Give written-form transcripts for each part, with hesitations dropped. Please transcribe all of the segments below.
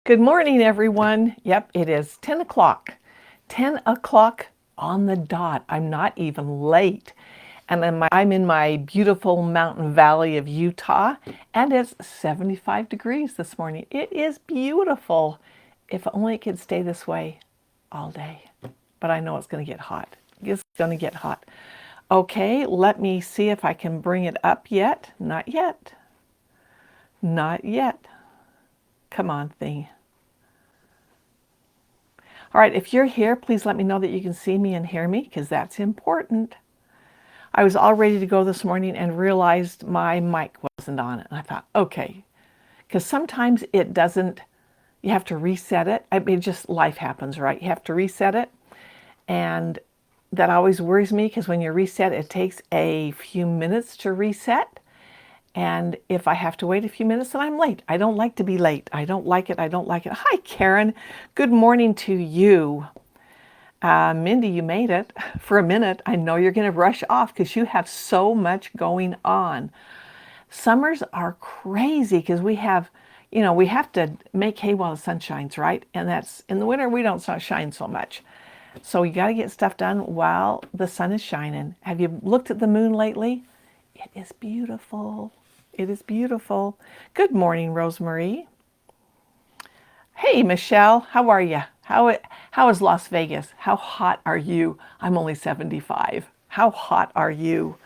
Good morning, everyone. Yep, it is 10 o'clock. 10 o'clock on the dot. I'm not even late. And I'm in my beautiful mountain valley of Utah, and it's 75 degrees this morning. It is beautiful. If only it could stay this way all day. But I know it's going to get hot. It's going to get hot. Okay, let me see if I can bring it up yet. Not yet. Not yet. Come on, thing. All right, if you're here, please let me know that you can see me and hear me, because that's important. I was all ready to go this morning and realized my mic wasn't on it. And I thought, okay, because sometimes it doesn't, you have to reset it. I mean, just life happens, right? You have to reset it. And that always worries me, because when you reset, it takes a few minutes to reset. And if I have to wait a few minutes, then I'm late. I don't like to be late. I don't like it. I don't like it. Hi, Karen. Good morning to you. Mindy, you made it for a minute. I know you're going to rush off because you have so much going on. Summers are crazy because we have to make hay while the sun shines, right? And that's in the winter, we don't shine so much. So you got to get stuff done while the sun is shining. Have you looked at the moon lately? It is beautiful. It is beautiful. Good morning, Rosemarie. Hey, Michelle, how are you? How is Las Vegas? How hot are you? I'm only 75. How hot are you?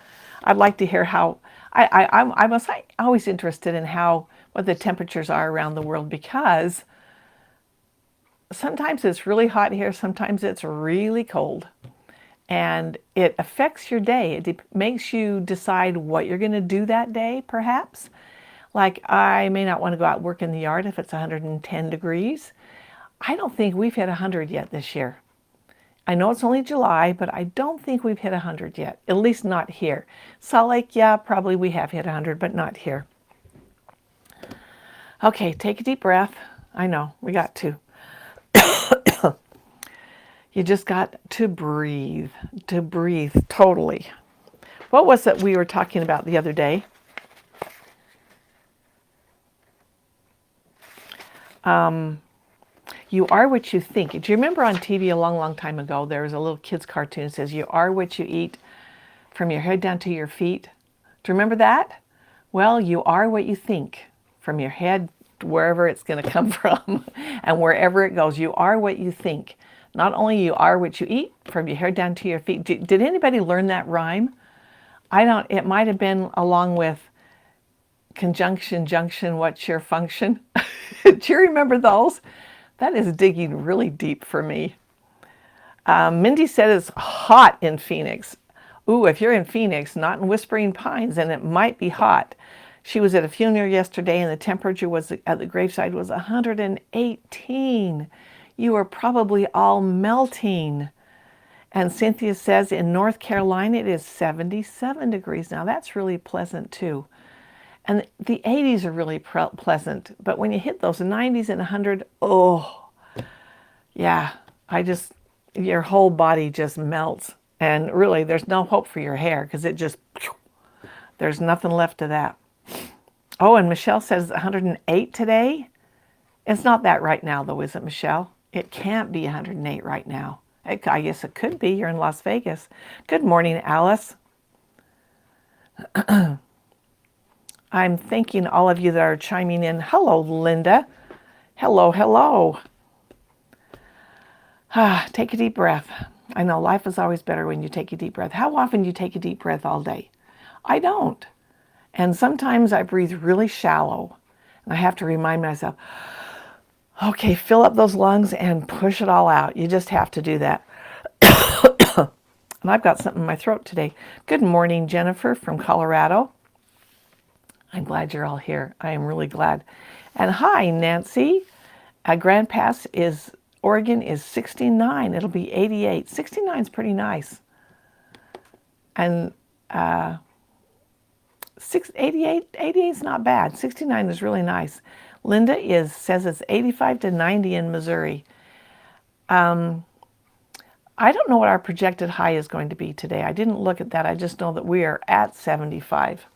I'd like to hear how. I was always interested in what the temperatures are around the world, because sometimes it's really hot here, sometimes it's really cold. And it affects your day. It makes you decide what you're going to do that day, perhaps. Like, I may not want to go out and work in the yard if it's 110 degrees. I don't think we've hit 100 yet this year. I know it's only July, but I don't think we've hit 100 yet, at least not here. Salt Lake, yeah, probably we have hit 100, but not here. Okay, take a deep breath. I know, we got to. You just got to breathe totally. What was it we were talking about the other day? You are what you think. Do you remember on TV a long, long time ago, there was a little kid's cartoon that says, you are what you eat from your head down to your feet? Do you remember that? Well, you are what you think from your head to wherever it's going to come from and wherever it goes. You are what you think. Not only you are what you eat from your hair down to your feet. Did anybody learn that rhyme? I don't. It might have been along with conjunction, junction, what's your function? Do you remember those? That is digging really deep for me. Mindy said it's hot in Phoenix. Ooh, if you're in Phoenix, not in Whispering Pines, then it might be hot. She was at a funeral yesterday, and the temperature was at the graveside was 118. You are probably all melting. And Cynthia says in North Carolina it is 77 degrees. Now that's really pleasant too. And the 80s are really pleasant. But when you hit those 90s and 100, oh, yeah, your whole body just melts. And really, there's no hope for your hair, because there's nothing left of that. Oh, and Michelle says 108 today. It's not that right now, though, is it, Michelle? It can't be 108 right now. I guess it could be. You're in Las Vegas. Good morning, Alice. I'm thanking all of you that are chiming in. Hello, Linda. Hello, hello. Take a deep breath. I know life is always better when you take a deep breath. How often do you take a deep breath all day? I don't. And sometimes I breathe really shallow. And I have to remind myself, okay, fill up those lungs and push it all out. You just have to do that. And I've got something in my throat today. Good morning, Jennifer from Colorado. I'm glad you're all here. I am really glad. And hi, Nancy. Grand Pass Oregon is 69. It'll be 88. 69 is pretty nice. And 88 is not bad. 69 is really nice. Linda says it's 85 to 90 in Missouri. I don't know what our projected high is going to be today. I didn't look at that. I just know that we are at 75.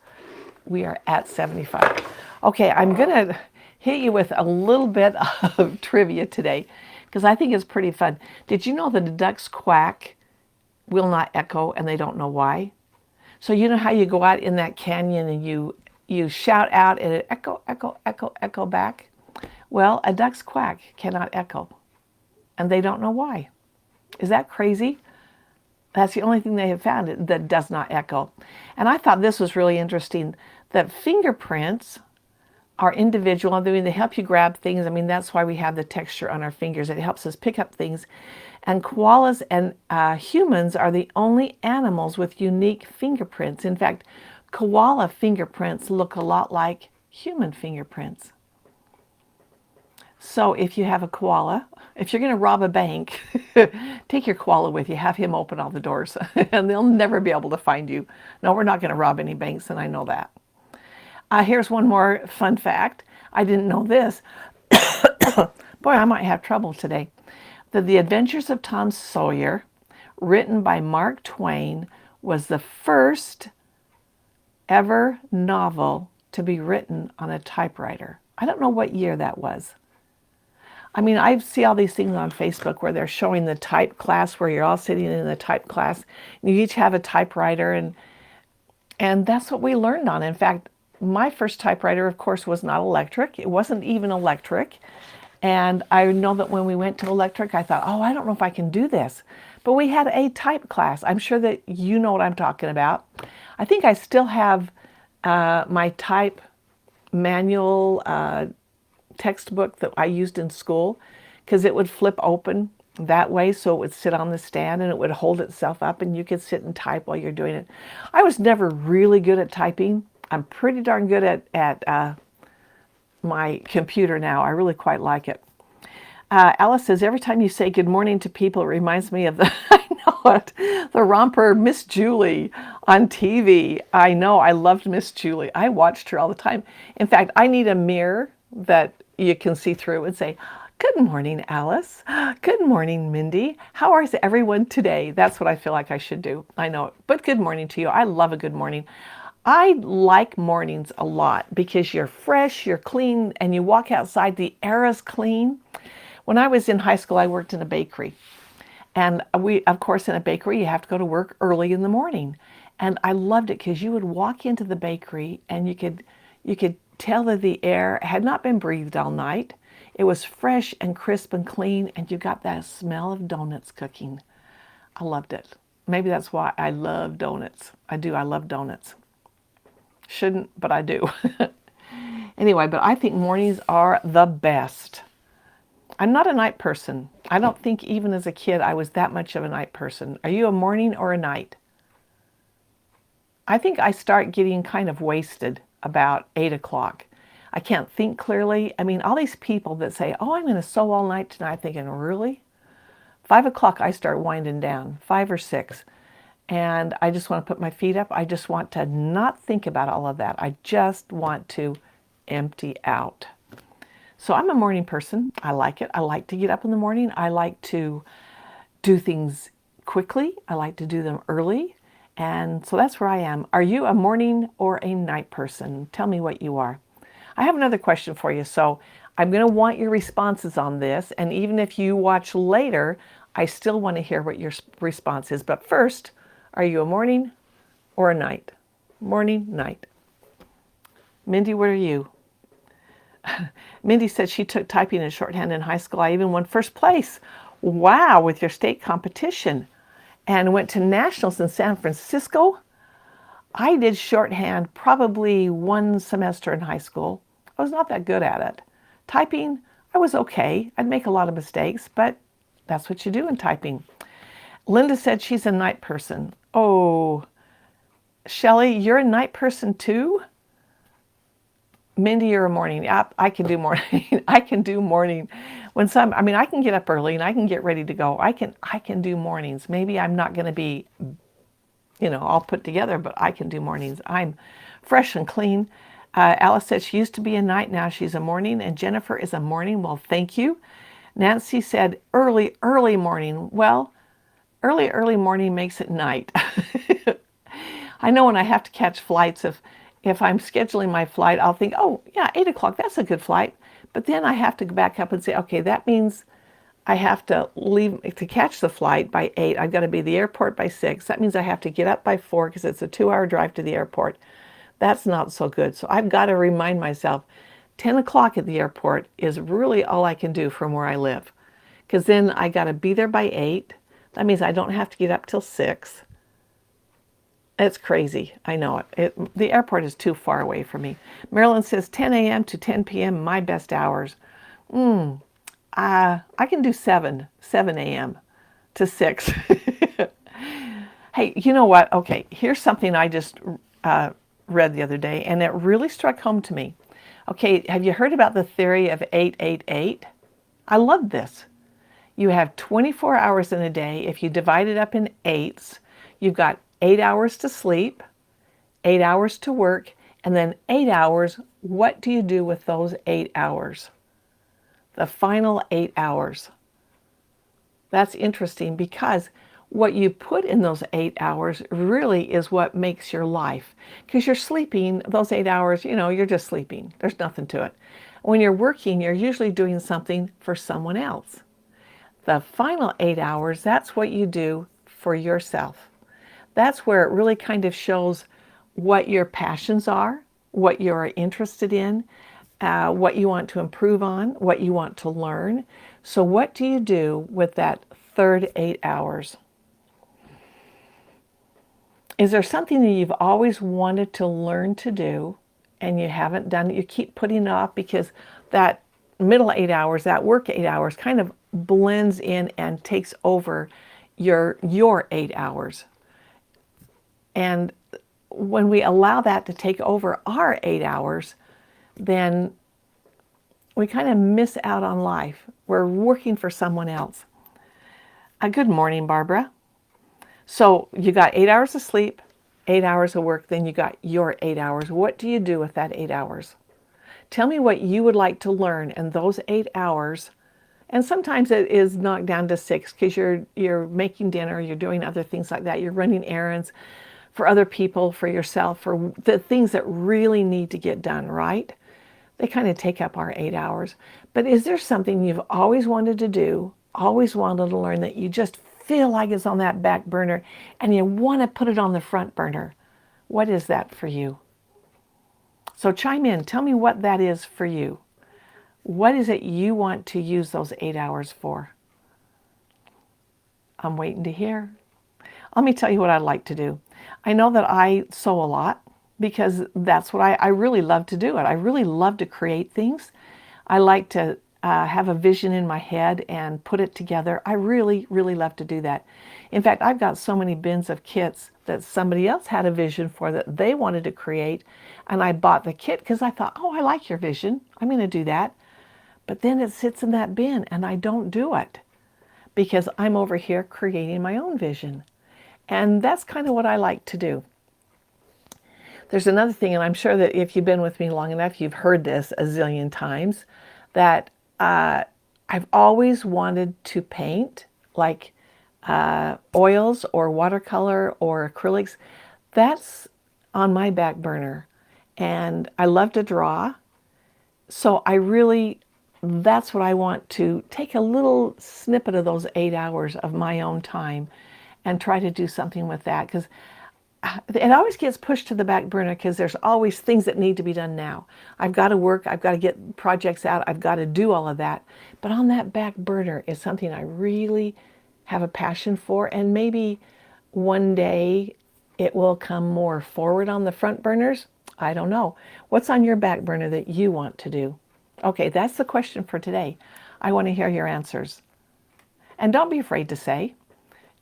We are at 75. Okay, I'm going to hit you with a little bit of trivia today because I think it's pretty fun. Did you know that a duck's quack will not echo and they don't know why? So you know how you go out in that canyon and you shout out and it echo, echo, echo, echo back? Well, a duck's quack cannot echo and they don't know why. Is that crazy? That's the only thing they have found that does not echo. And I thought this was really interesting, that fingerprints are individual. I mean, they help you grab things. I mean, that's why we have the texture on our fingers. It helps us pick up things. And koalas and humans are the only animals with unique fingerprints. In fact, koala fingerprints look a lot like human fingerprints. So if you have a koala, if you're going to rob a bank, take your koala with you, have him open all the doors, and they'll never be able to find you. No, we're not going to rob any banks, and I know that. Here's one more fun fact. I didn't know this. Boy, I might have trouble today. That The Adventures of Tom Sawyer, written by Mark Twain, was the first ever novel to be written on a typewriter. I don't know what year that was. I mean, I see all these things on Facebook where they're showing the type class where you're all sitting in the type class. And you each have a typewriter, and that's what we learned on. In fact, my first typewriter, of course, was not electric. It wasn't even electric. And I know that when we went to electric, I thought, oh, I don't know if I can do this. But we had a type class. I'm sure that you know what I'm talking about. I think I still have my type manual textbook that I used in school, because it would flip open that way so it would sit on the stand and it would hold itself up and you could sit and type while you're doing it. I was never really good at typing. I'm pretty darn good at my computer now. I really quite like it. Alice says, every time you say good morning to people, it reminds me of the, I know it, the romper Miss Julie on TV. I know, I loved Miss Julie. I watched her all the time. In fact, I need a mirror that you can see through and say, good morning, Alice. Good morning, Mindy. How is everyone today? That's what I feel like I should do. I know it. But good morning to you. I love a good morning. I like mornings a lot because you're fresh, you're clean, and you walk outside, the air is clean. When I was in high school, I worked in a bakery. And of course, in a bakery, you have to go to work early in the morning. And I loved it because you would walk into the bakery and you could tell that the air had not been breathed all night. It was fresh and crisp and clean, and you got that smell of donuts cooking. I loved it. Maybe that's why I love donuts. I do. I love donuts. Shouldn't, but I do. Anyway, but I think mornings are the best. I'm not a night person. I don't think even as a kid I was that much of a night person. Are you a morning or a night? I think I start getting kind of wasted about 8 o'clock. I can't think clearly. I mean, all these people that say, oh, I'm going to sew all night tonight, thinking, really? 5 o'clock I start winding down, 5 or 6. And I just want to put my feet up. I just want to not think about all of that. I just want to empty out. So I'm a morning person. I like it. I like to get up in the morning. I like to do things quickly. I like to do them early. And so that's where I am. Are you a morning or a night person? Tell me what you are. I have another question for you. So I'm going to want your responses on this. And even if you watch later, I still want to hear what your response is. But first, are you a morning or a night? Morning, night. Mindy, what are you? Mindy said she took typing and shorthand in high school. I even won first place. Wow, with your state competition. And went to nationals in San Francisco. I did shorthand probably 1 semester in high school. I was not that good at it. Typing, I was okay. I'd make a lot of mistakes, but that's what you do in typing. Linda said she's a night person. Oh, Shelley, you're a night person too? Mindy, you're a morning. I can do morning. I can do morning. I can get up early and I can get ready to go. I can do mornings. Maybe I'm not going to be, all put together, but I can do mornings. I'm fresh and clean. Alice said she used to be a night. Now she's a morning. And Jennifer is a morning. Well, thank you. Nancy said early morning. Well, early morning makes it night. I know when I have to catch flights, if I'm scheduling my flight, I'll think, oh, yeah, 8 o'clock, that's a good flight. But then I have to go back up and say, okay, that means I have to leave to catch the flight by 8. I've got to be at the airport by 6. That means I have to get up by 4 because it's a 2-hour drive to the airport. That's not so good. So I've got to remind myself 10 o'clock at the airport is really all I can do from where I live. Because then I got to be there by 8. That means I don't have to get up till 6. It's crazy. I know it. The airport is too far away from me. Marilyn says 10 a.m. to 10 p.m. my best hours. I can do 7 a.m. to 6. Hey, you know what? Okay, here's something I just read the other day, and it really struck home to me. Okay, have you heard about the theory of 888? I love this. You have 24 hours in a day. If you divide it up in 8s, you've got 8 hours to sleep, 8 hours to work, and then 8 hours. What do you do with those 8 hours? The final 8 hours. That's interesting because what you put in those 8 hours really is what makes your life. Because you're sleeping, those 8 hours, you're just sleeping. There's nothing to it. When you're working, you're usually doing something for someone else. The final 8 hours, that's what you do for yourself. That's where it really kind of shows what your passions are, what you're interested in, what you want to improve on, what you want to learn. So what do you do with that third 8 hours? Is there something that you've always wanted to learn to do and you haven't done it? You keep putting it off because that middle 8 hours, that work 8 hours kind of blends in and takes over your 8 hours. And when we allow that to take over our 8 hours, then we kind of miss out on life. We're working for someone else. Good morning, Barbara. So you got 8 hours of sleep, 8 hours of work, then you got your 8 hours. What do you do with that 8 hours? Tell me what you would like to learn in those 8 hours. And sometimes it is knocked down to 6 because you're making dinner, you're doing other things like that. You're running errands for other people, for yourself, for the things that really need to get done, right? They kind of take up our 8 hours. But is there something you've always wanted to do, always wanted to learn that you just feel like it's on that back burner and you want to put it on the front burner? What is that for you? So chime in. Tell me what that is for you. What is it you want to use those 8 hours for? I'm waiting to hear. Let me tell you what I like to do. I know that I sew a lot because that's what I really love to do. I really love to create things. I like to have a vision in my head and put it together. I really, really love to do that. In fact, I've got so many bins of kits that somebody else had a vision for that they wanted to create. And I bought the kit because I thought, oh, I like your vision. I'm going to do that. But then it sits in that bin and I don't do it because I'm over here creating my own vision. And that's kind of what I like to do. There's another thing, and I'm sure that if you've been with me long enough, you've heard this a zillion times, that I've always wanted to paint, like oils or watercolor or acrylics. That's on my back burner. And I love to draw. So that's what I want to take a little snippet of those 8 hours of my own time and try to do something with that. Because it always gets pushed to the back burner because there's always things that need to be done now. I've got to work, I've got to get projects out, I've got to do all of that. But on that back burner is something I really have a passion for, and maybe one day it will come more forward on the front burners. I don't know. What's on your back burner that you want to do? Okay, that's the question for today. I want to hear your answers. And don't be afraid to say,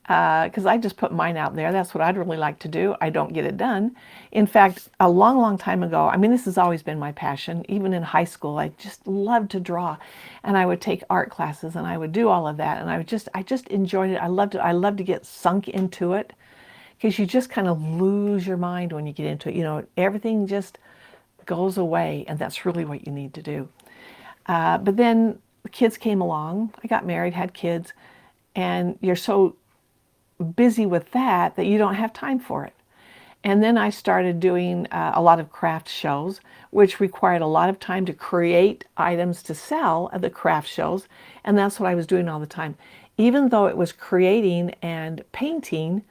because I just put mine out there. That's what I'd really like to do. I don't get it done. In fact, a long, long time ago, this has always been my passion. Even in high school, I just loved to draw. And I would take art classes and I would do all of that. And I just enjoyed it. I loved it. I loved to get sunk into it because you just kind of lose your mind when you get into it. Everything just goes away, and that's really what you need to do. But then the kids came along. I got married, had kids, and you're so busy with that you don't have time for it. And then I started doing a lot of craft shows, which required a lot of time to create items to sell at the craft shows. And that's what I was doing all the time. Even though it was creating and painting,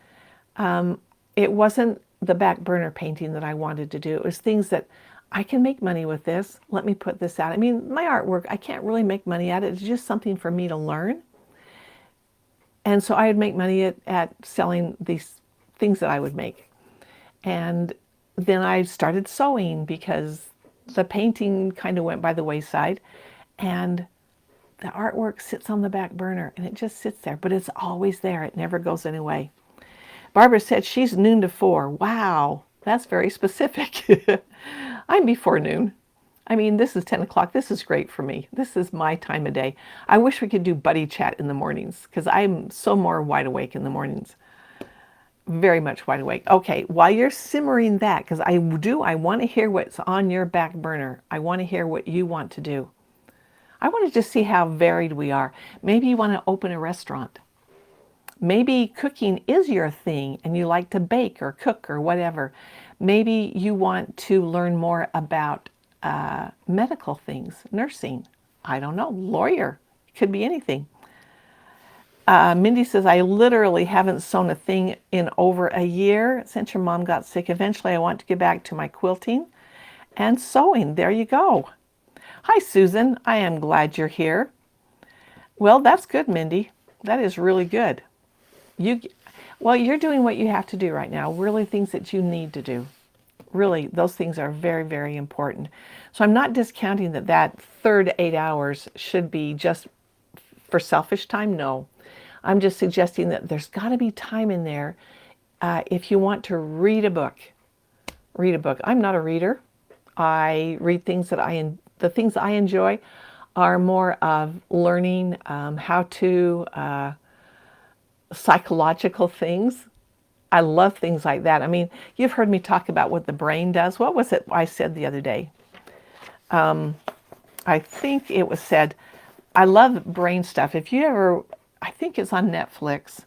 it wasn't the back burner painting that I wanted to do. It was things that I can make money with this. Let me put this out. I mean, my artwork, I can't really make money at it. It's just something for me to learn. And so I would make money at selling these things that I would make. And then I started sewing because the painting kind of went by the wayside. And the artwork sits on the back burner and it just sits there, but it's always there. It never goes away. Barbara said she's noon to 4. Wow, that's very specific. I'm before noon. I mean, this is 10 o'clock. This is great for me. This is my time of day. I wish we could do buddy chat in the mornings because I'm so more wide awake in the mornings. Very much wide awake. Okay, while you're simmering that, because I want to hear what's on your back burner. I want to hear what you want to do. I want to just see how varied we are. Maybe you want to open a restaurant. Maybe cooking is your thing and you like to bake or cook or whatever. Maybe you want to learn more about medical things, nursing, I don't know, lawyer, could be anything. Mindy says, I literally haven't sewn a thing in over a year since your mom got sick. Eventually I want to get back to my quilting and sewing. There you go. Hi, Susan. I am glad you're here. Well, that's good, Mindy. That is really good. You're doing what you have to do right now, really things that you need to do. Really, those things are very, very important. So I'm not discounting that third 8 hours should be just for selfish time. No, I'm just suggesting that there's got to be time in there if you want to read a book. Read a book. I'm not a reader. I read things the things I enjoy are more of learning how to psychological things. I love things like that. I mean, you've heard me talk about what the brain does. What was it I said the other day? I think it was said, I love brain stuff. If you ever, I think it's on Netflix.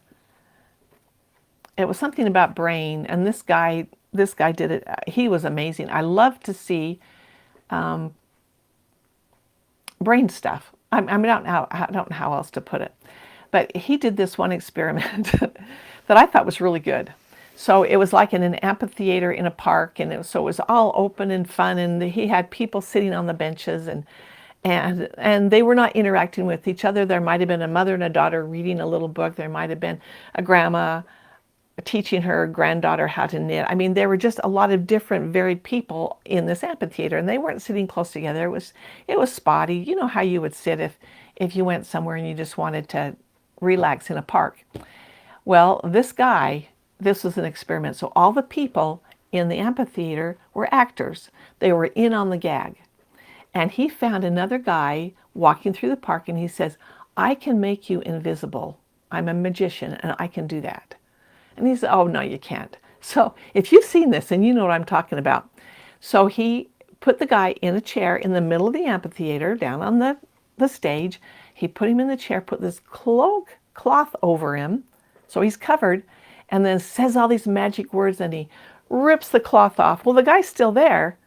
It was something about brain, and this guy did it. He was amazing. I love to see brain stuff. I don't know how else to put it. But he did this one experiment that I thought was really good. So it was like in an amphitheater in a park, and so it was all open and fun, and he had people sitting on the benches, and they were not interacting with each other. There might have been a mother and a daughter reading a little book. There might have been a grandma teaching her granddaughter how to knit. I mean, there were just a lot of different varied people in this amphitheater, and they weren't sitting close together. It was spotty. You know how you would sit if you went somewhere and you just wanted to relax in a park. Well, this was an experiment. So all the people in the amphitheater were actors. They were in on the gag. And he found another guy walking through the park, and he says, I can make you invisible. I'm a magician and I can do that. And he said, oh, no, you can't. So if you've seen this and you know what I'm talking about. So he put the guy in a chair in the middle of the amphitheater down on the stage. He put him in the chair, put this cloth over him, so he's covered, and then says all these magic words, and he rips the cloth off. Well, the guy's still there,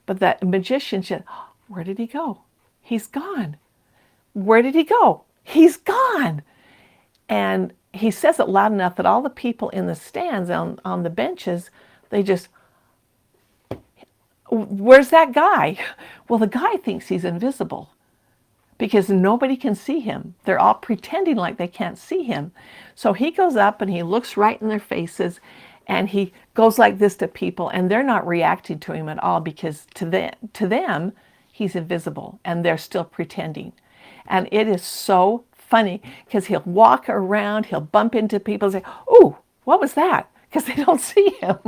but that magician said, oh, where did he go? He's gone. Where did he go? He's gone. And he says it loud enough that all the people in the stands on the benches, they just, where's that guy? Well, the guy thinks he's invisible, because nobody can see him. They're all pretending like they can't see him. So he goes up and he looks right in their faces, and he goes like this to people, and they're not reacting to him at all, because to them he's invisible, and they're still pretending. And it is so funny, because he'll walk around, he'll bump into people and say, oh, what was that? Because they don't see him.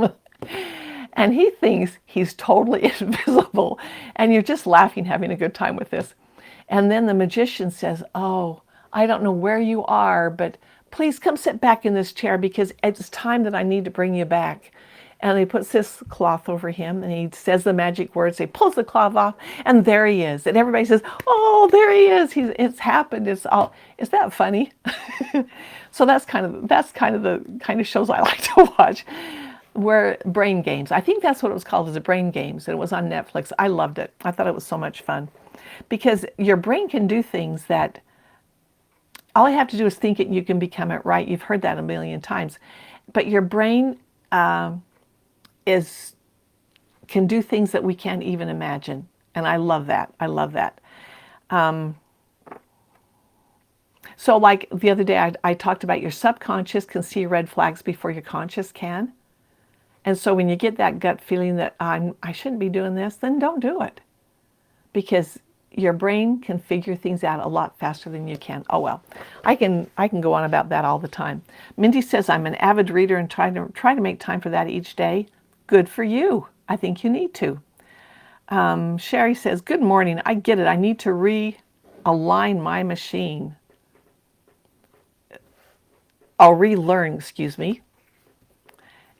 And he thinks he's totally invisible, and you're just laughing, having a good time with this. And then the magician says, oh, I don't know where you are, but please come sit back in this chair, because it's time that I need to bring you back. And he puts this cloth over him, and he says the magic words. He pulls the cloth off, and there he is. And everybody says, oh, there he is. It's happened. Is that funny? So that's kind of the kind of shows I like to watch. where brain games. I think that's what it was called, as a brain games, and it was on Netflix. I loved it. I thought it was so much fun because your brain can do things that all you have to do is think it and you can become it, right? You've heard that a million times. But your brain is can do things that we can't even imagine. And I love that. I love that. So like the other day, I talked about your subconscious can see red flags before your conscious can. And so when you get that gut feeling that I shouldn't be doing this, then don't do it. Because your brain can figure things out a lot faster than you can. Oh well, I can go on about that all the time. Mindy says I'm an avid reader and try to make time for that each day. Good for you. I think you need to. Sherry says, good morning. I get it. I need to realign my machine. I'll relearn, excuse me.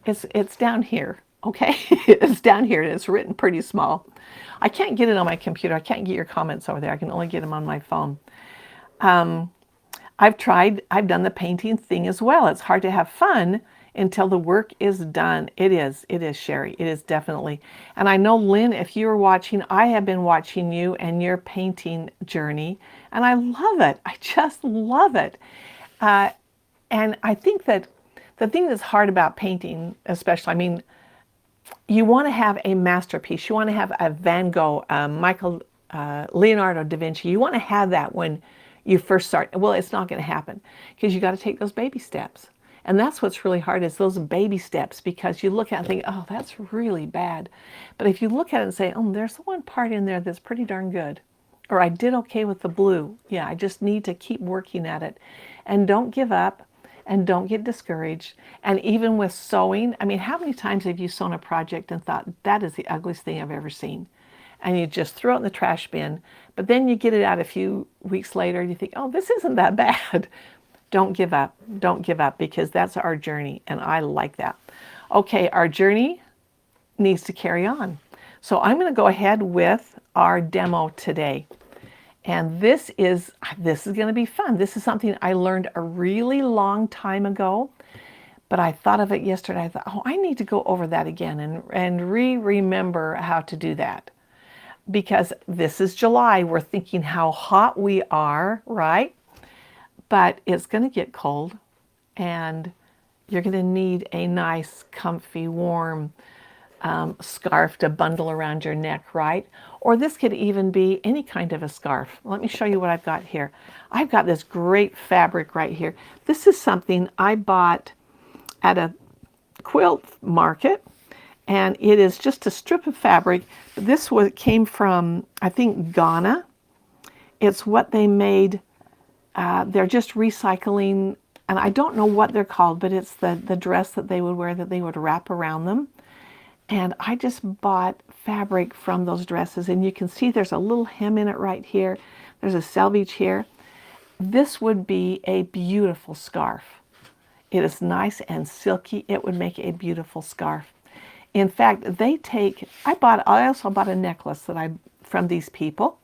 It's down here, okay? It's down here and it's written pretty small. I can't get it on my computer. I can't get your comments over there. I can only get them on my phone. I've done the painting thing as well. It's hard to have fun until the work is done. It is, Sherry. It is definitely. And I know, Lynn, if you were watching, I have been watching you and your painting journey, and I love it. I just love it. And I think that the thing that's hard about painting, especially, I mean, you want to have a masterpiece. You want to have a Van Gogh, Leonardo da Vinci. You want to have that when you first start. Well, it's not going to happen because you got to take those baby steps. And that's what's really hard, is those baby steps, because you look at it and think, oh, that's really bad. But if you look at it and say, oh, there's one part in there that's pretty darn good. Or I did okay with the blue. Yeah, I just need to keep working at it. And don't give up. And don't get discouraged. And even with sewing, I mean, how many times have you sewn a project and thought, that is the ugliest thing I've ever seen? And you just throw it in the trash bin. But then you get it out a few weeks later and you think, oh, this isn't that bad. Don't give up. Don't give up, because that's our journey. And I like that. Okay, our journey needs to carry on. So I'm going to go ahead with our demo today. And this is going to be fun. This is something I learned a really long time ago, but I thought of it yesterday. I thought, oh, I need to go over that again and remember how to do that. Because this is July. We're thinking how hot we are, right? But it's going to get cold, and you're going to need a nice, comfy, warm scarf to bundle around your neck, right? Or this could even be any kind of a scarf. Let me show you what I've got here. I've got this great fabric right here. This is something I bought at a quilt market, and it is just a strip of fabric. This came from, I think, Ghana. It's what they made. They're just recycling, and I don't know what they're called, but it's the dress that they would wear, that they would wrap around them. And I just bought fabric from those dresses, and you can see there's a little hem in it right here. There's a selvage here. This would be a beautiful scarf. It is nice and silky. It would make a beautiful scarf. In fact, I also bought a necklace from these people.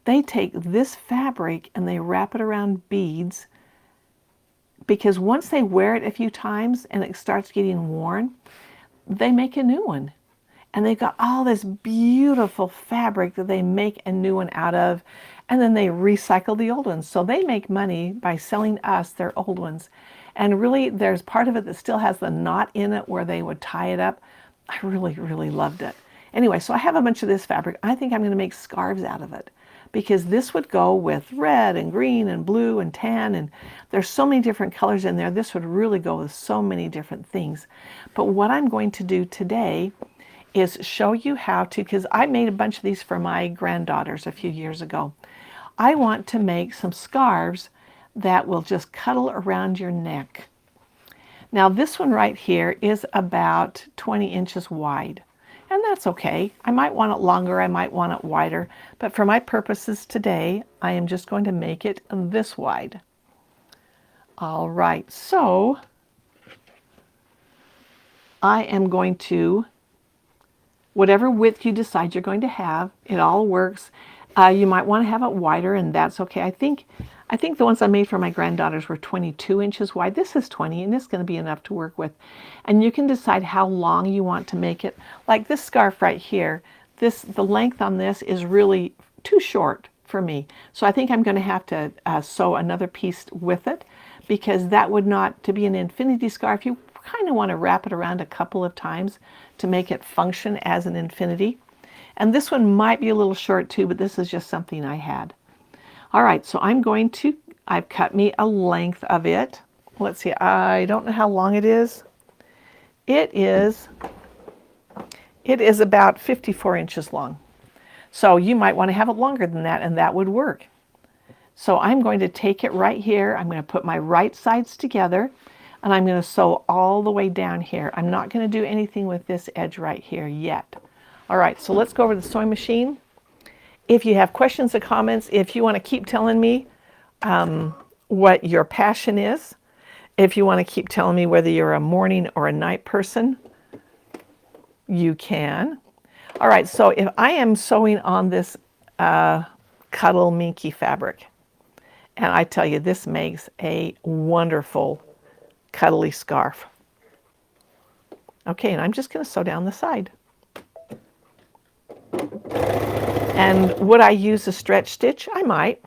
They take this fabric and they wrap it around beads, because once they wear it a few times and it starts getting worn, they make a new one. And they've got all this beautiful fabric that they make a new one out of, and then they recycle the old ones. So they make money by selling us their old ones. And really, there's part of it that still has the knot in it where they would tie it up. I really, really loved it. Anyway, so I have a bunch of this fabric. I think I'm going to make scarves out of it, because this would go with red and green and blue and tan, and there's so many different colors in there. This would really go with so many different things. But what I'm going to do today is show you how to, because I made a bunch of these for my granddaughters a few years ago. I want to make some scarves that will just cuddle around your neck. Now this one right here is about 20 inches wide. And that's okay. I might want it longer, I might want it wider, but for my purposes today, I am just going to make it this wide. All right, so I am going to, whatever width you decide you're going to have, it all works. You might want to have it wider, and that's okay. I think I think the ones I made for my granddaughters were 22 inches wide. This is 20, and this is going to be enough to work with. And you can decide how long you want to make it. Like this scarf right here, the length on this is really too short for me. So I think I'm going to have to sew another piece with it, because that would not, to be an infinity scarf, you kind of want to wrap it around a couple of times to make it function as an infinity. And this one might be a little short too, but this is just something I had. All right, so I've cut me a length of it. Let's see, I don't know how long it is. It is about 54 inches long. So you might want to have it longer than that, and that would work. So I'm going to take it right here. I'm going to put my right sides together, and I'm going to sew all the way down here. I'm not going to do anything with this edge right here yet. All right, so let's go over the sewing machine. If you have questions or comments, if you want to keep telling me what your passion is, if you want to keep telling me whether you're a morning or a night person, you can. All right, so if I am sewing on this Cuddle Minky fabric, and I tell you, this makes a wonderful cuddly scarf. Okay, and I'm just going to sew down the side. And would I use a stretch stitch? I might.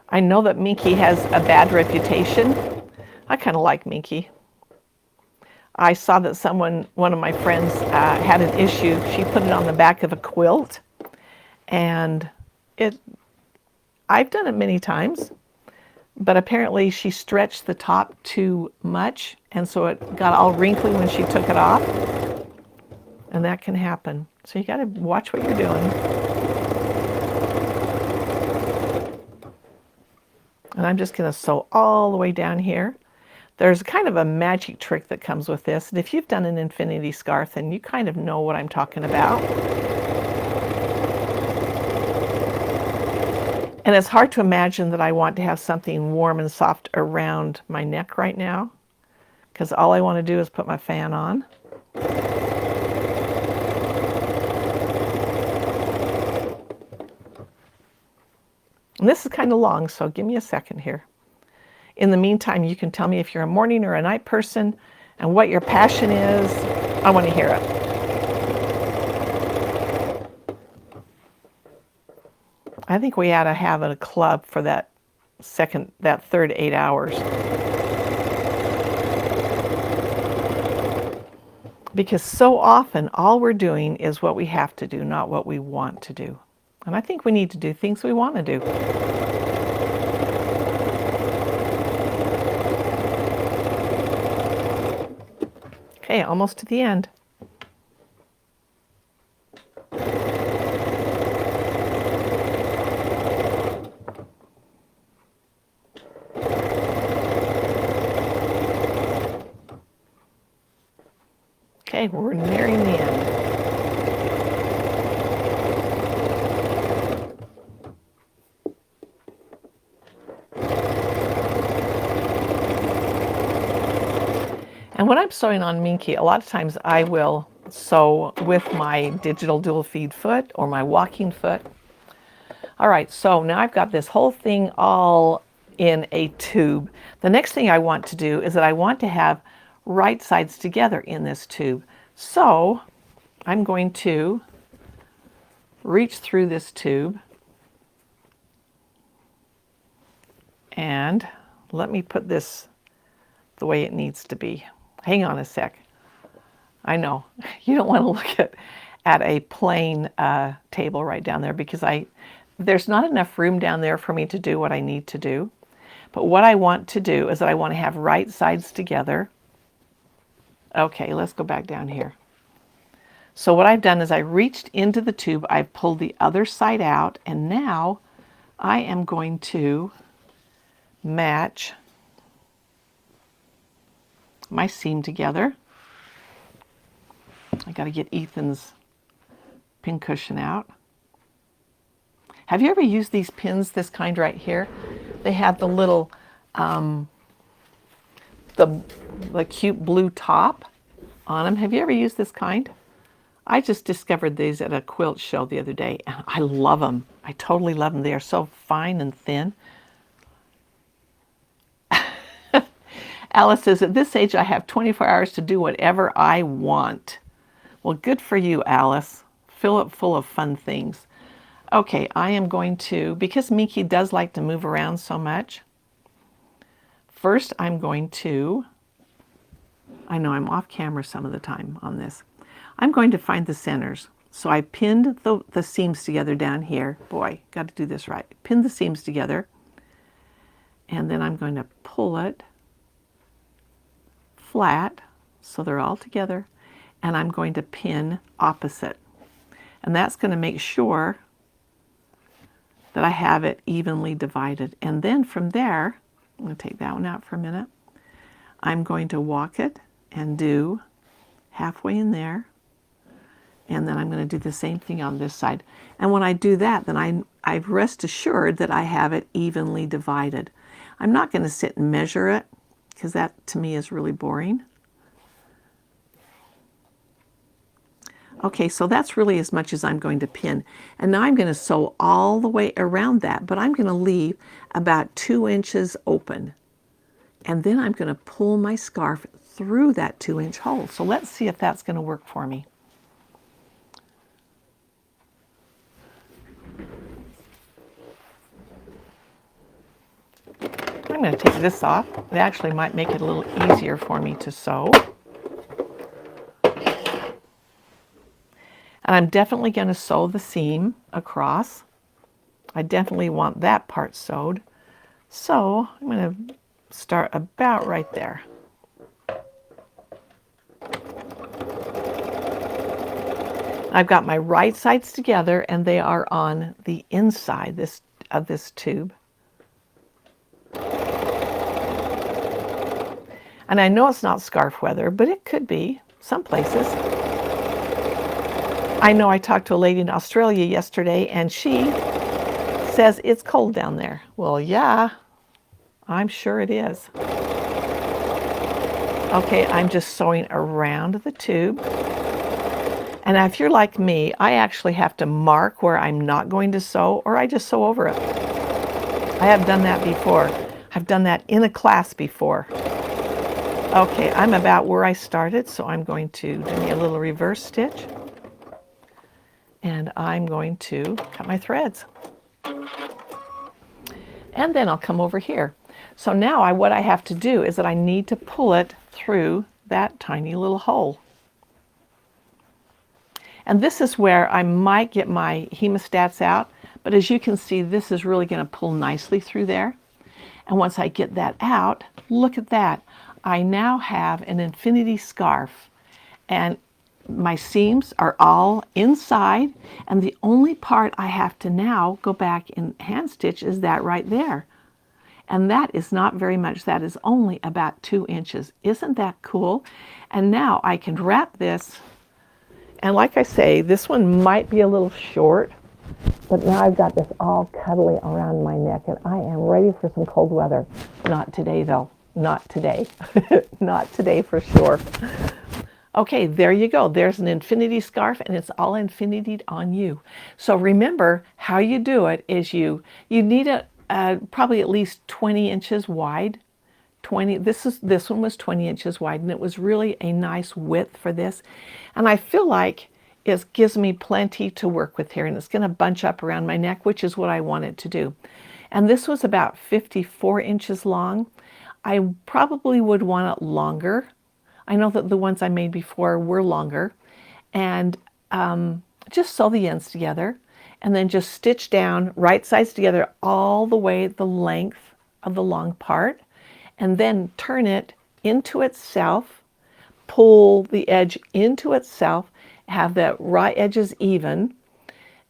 I know that Minky has a bad reputation. I kind of like Minky. I saw that one of my friends had an issue. She put it on the back of a quilt, and I've done it many times, but apparently she stretched the top too much, and so it got all wrinkly when she took it off, and that can happen. So you got to watch what you're doing. And I'm just going to sew all the way down here. There's kind of a magic trick that comes with this, and if you've done an infinity scarf, then you kind of know what I'm talking about. And it's hard to imagine that I want to have something warm and soft around my neck right now, because all I want to do is put my fan on. And this is kind of long, so give me a second here. In the meantime, you can tell me if you're a morning or a night person and what your passion is. I want to hear it. I think we ought to have a club for that third 8 hours. Because so often all we're doing is what we have to do, not what we want to do. And I think we need to do things we want to do. Okay, almost to the end. Okay, we're nearing the end. And when I'm sewing on Minky, a lot of times I will sew with my digital dual feed foot or my walking foot. All right, so now I've got this whole thing all in a tube. The next thing I want to do is that I want to have right sides together in this tube. So I'm going to reach through this tube and let me put this the way it needs to be. Hang on a sec. I know you don't want to look at a plain table right down there, because there's not enough room down there for me to do what I need to do. But what I want to do is that I want to have right sides together. Okay, let's go back down here. So what I've done is I reached into the tube, I've pulled the other side out, and now I am going to match my seam together. I got to get Ethan's pin cushion out. Have you ever used these pins, this kind right here? They have the little, the the cute blue top on them. Have you ever used this kind? I just discovered these at a quilt show the other day, and I love them. I totally love them. They are so fine and thin. Alice says, at this age, I have 24 hours to do whatever I want. Well, good for you, Alice. Fill it full of fun things. Okay, I am going to, because Minky does like to move around so much, first I'm going to, I know I'm off camera some of the time on this. I'm going to find the centers. So I pinned the seams together down here. Boy, got to do this right. Pin the seams together. And then I'm going to pull it flat so they're all together. And I'm going to pin opposite. And that's going to make sure that I have it evenly divided. And then from there, I'm going to take that one out for a minute. I'm going to walk it and do halfway in there. And then I'm going to do the same thing on this side. And when I do that, then I rest assured that I have it evenly divided. I'm not going to sit and measure it, because that to me is really boring. Okay, so that's really as much as I'm going to pin. And now I'm going to sew all the way around that, but I'm going to leave about 2 inches open. And then I'm going to pull my scarf through that 2-inch hole. So let's see if that's going to work for me. I'm going to take this off. It actually might make it a little easier for me to sew. And I'm definitely going to sew the seam across. I definitely want that part sewed. So I'm going to start about right there. I've got my right sides together, and they are on the inside of this tube. And I know it's not scarf weather, but it could be some places. I know I talked to a lady in Australia yesterday, and she says it's cold down there. Well, yeah, I'm sure it is. Okay, I'm just sewing around the tube. And if you're like me, I actually have to mark where I'm not going to sew, or I just sew over it. I have done that before. I've done that in a class before. Okay, I'm about where I started, so I'm going to do me a little reverse stitch. And I'm going to cut my threads. And then I'll come over here. So now what I have to do is that I need to pull it through that tiny little hole. And this is where I might get my hemostats out, but as you can see, this is really going to pull nicely through there. And once I get that out, look at that. I now have an infinity scarf, and my seams are all inside, and the only part I have to now go back and hand stitch is that right there. And that is not very much. That is only about 2 inches. Isn't that cool? And now I can wrap this. And like I say, this one might be a little short, but now I've got this all cuddly around my neck, and I am ready for some cold weather. Not today, though. Not today. Not today for sure. Okay, there you go. There's an infinity scarf, and it's all infinityed on you. So remember, how you do it is you need probably at least 20 inches wide. This one was 20 inches wide, and it was really a nice width for this. And I feel like it gives me plenty to work with here, and it's going to bunch up around my neck, which is what I want it to do. And this was about 54 inches long. I probably would want it longer. I know that the ones I made before were longer. And just sew the ends together, and then just stitch down right sides together all the way the length of the long part, and then turn it into itself, pull the edge into itself, have the right edges even,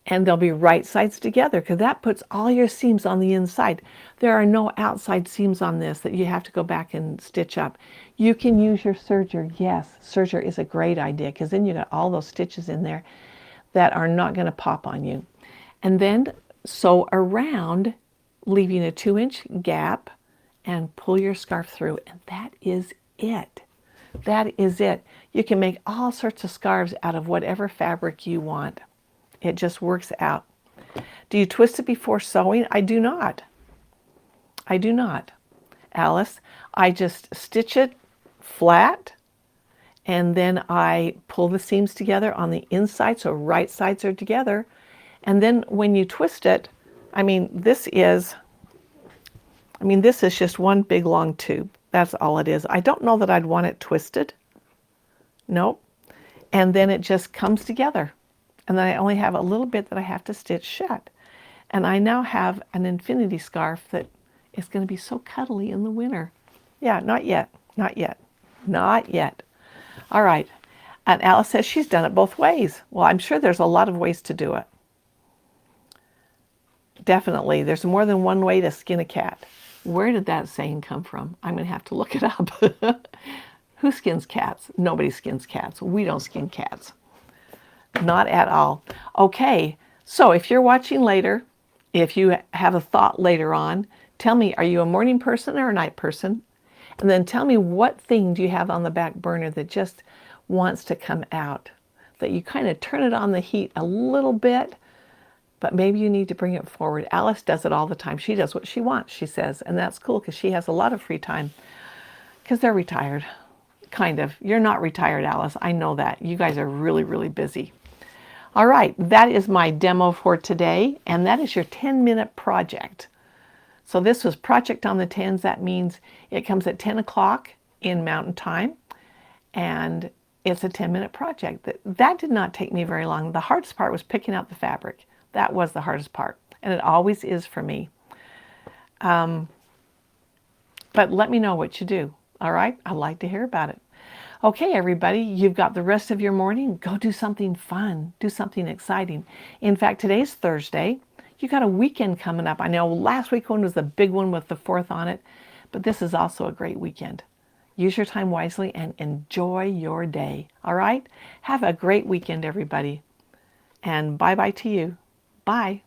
and they'll be right sides together, because that puts all your seams on the inside. There are no outside seams on this that you have to go back and stitch up. You can use your serger. Yes, serger is a great idea, because then you got all those stitches in there that are not going to pop on you. And then sew around, leaving a 2-inch gap, and pull your scarf through. And that is it. That is it. You can make all sorts of scarves out of whatever fabric you want. It just works out. Do you twist it before sewing? I do not. I do not, Alice. I just stitch it flat, and then I pull the seams together on the inside so right sides are together. And then when you twist it, this is just one big long tube. That's all it is. I don't know that I'd want it twisted. Nope. And then it just comes together. And then I only have a little bit that I have to stitch shut. And I now have an infinity scarf that is going to be so cuddly in the winter. Yeah, not yet. Not yet. Not yet. All right. And Alice says she's done it both ways. Well, I'm sure there's a lot of ways to do it. Definitely. There's more than one way to skin a cat. Where did that saying come from? I'm going to have to look it up. Who skins cats? Nobody skins cats. We don't skin cats. Not at all. Okay, so if you're watching later, if you have a thought later on, tell me, are you a morning person or a night person? And then tell me, what thing do you have on the back burner that just wants to come out? That you kind of turn it on the heat a little bit, but maybe you need to bring it forward. Alice does it all the time. She does what she wants, she says, and that's cool because she has a lot of free time because they're retired. Kind of. You're not retired, Alice. I know that. You guys are really, really busy. All right, that is my demo for today, and that is your 10-minute project. So this was Project on the 10s. That means it comes at 10 o'clock in Mountain Time, and it's a 10-minute project. That did not take me very long. The hardest part was picking out the fabric. That was the hardest part, and it always is for me. But let me know what you do. All right, I'd like to hear about it. Okay, everybody, you've got the rest of your morning. Go do something fun. Do something exciting. In fact, today's Thursday. You got a weekend coming up. I know last week one was the big one with the 4th on it, but this is also a great weekend. Use your time wisely and enjoy your day. All right? Have a great weekend, everybody. And bye-bye to you. Bye.